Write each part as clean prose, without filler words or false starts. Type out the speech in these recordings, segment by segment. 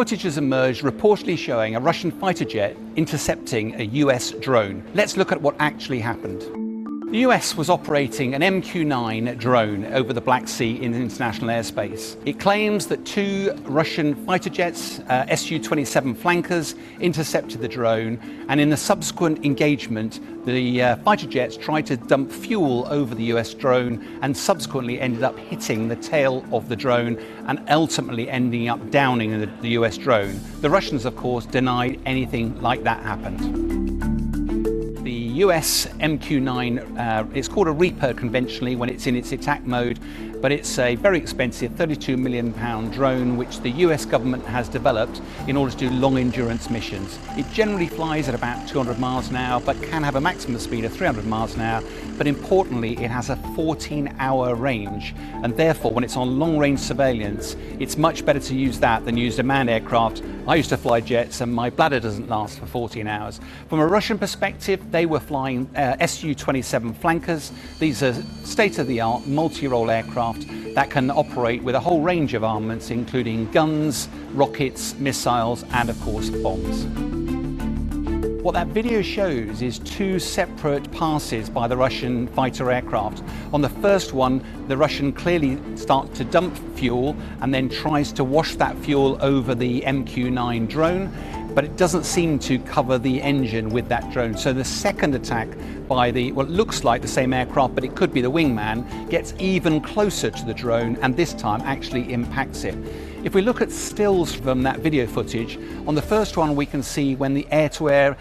Footage has emerged reportedly showing a Russian fighter jet intercepting a US drone. Let's look at what actually happened. The US was operating an MQ-9 drone over the Black Sea in international airspace. It claims that two Russian fighter jets, Su-27 flankers, intercepted the drone, and in the subsequent engagement, the fighter jets tried to dump fuel over the US drone and subsequently ended up hitting the tail of the drone and ultimately ending up downing the US drone. The Russians, of course, denied anything like that happened. The US MQ-9, it's called a Reaper conventionally when it's in its attack mode, but it's a very expensive £32 million drone which the US government has developed in order to do long endurance missions. It generally flies at about 200 miles an hour, but can have a maximum speed of 300 miles an hour. But importantly, it has a 14-hour range, and therefore when it's on long-range surveillance, it's much better to use that than use a manned aircraft. I used to fly jets and my bladder doesn't last for 14 hours. From a Russian perspective, they were flying Su-27 flankers. These are state-of-the-art multi-role aircraft that can operate with a whole range of armaments, including guns, rockets, missiles, and of course bombs. What that video shows is two separate passes by the Russian fighter aircraft. On the first one, the Russian clearly starts to dump fuel and then tries to wash that fuel over the MQ-9 drone, but it doesn't seem to cover the engine with that drone. So the second attack by what looks like the same aircraft, but it could be the wingman, gets even closer to the drone and this time actually impacts it. If we look at stills from that video footage, on the first one we can see when the air-to-air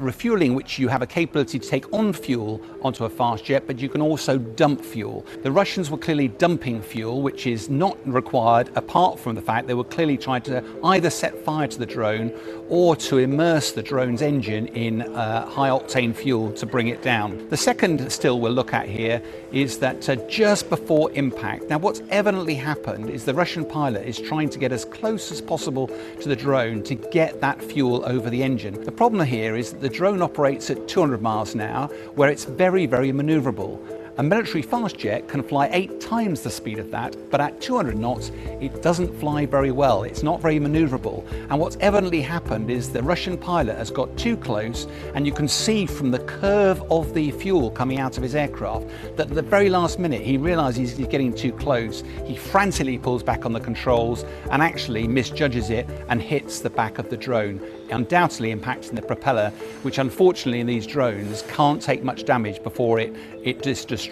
refueling, which you have a capability to take on fuel onto a fast jet, but you can also dump fuel. The Russians were clearly dumping fuel, which is not required apart from the fact they were clearly trying to either set fire to the drone or to immerse the drone's engine in high-octane fuel to bring it down. The second still we'll look at here is that just before impact, now what's evidently happened is the Russian pilot is trying to get as close as possible to the drone to get that fuel over the engine. The problem here is that the drone operates at 200 miles an hour, where it's very, very maneuverable. A military fast jet can fly 8 times the speed of that, but at 200 knots, it doesn't fly very well. It's not very maneuverable. And what's evidently happened is the Russian pilot has got too close, and you can see from the curve of the fuel coming out of his aircraft that at the very last minute, he realizes he's getting too close. He frantically pulls back on the controls and actually misjudges it and hits the back of the drone, undoubtedly impacting the propeller, which unfortunately in these drones can't take much damage before it is destroyed,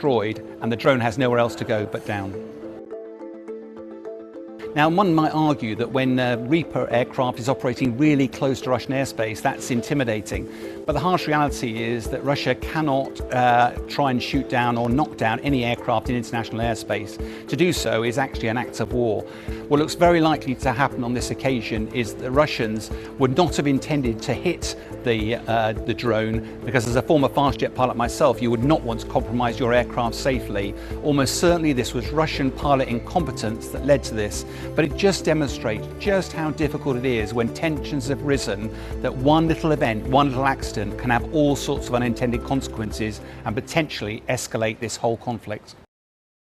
and the drone has nowhere else to go but down. Now, one might argue that when Reaper aircraft is operating really close to Russian airspace, that's intimidating. But the harsh reality is that Russia cannot try and shoot down or knock down any aircraft in international airspace. To do so is actually an act of war. What looks very likely to happen on this occasion is that the Russians would not have intended to hit the drone, because as a former fast jet pilot myself, you would not want to compromise your aircraft safely. Almost certainly this was Russian pilot incompetence that led to this. But it just demonstrates just how difficult it is when tensions have risen, that one little event, one little accident can have all sorts of unintended consequences and potentially escalate this whole conflict.